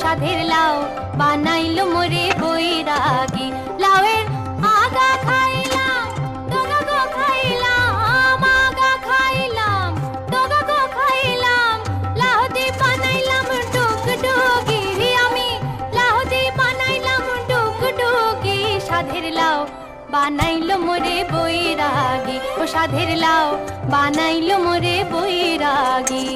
সাধের লাউ বানাইলো মোরে বৈরাগী। লাউয়ের আগা খাইলাম ডগা গো খাইলাম, আগা খাইলাম ডগা গো খাইলাম। লাউ দি বানাইলাম ডুগডুগি, আমি লাউ দি বানাইলাম ডুগডুগি। সাধের লাউ বানাইলো মোরে বৈরাগী, ও সাধের লাউ বানাইলো মোরে বৈরাগী।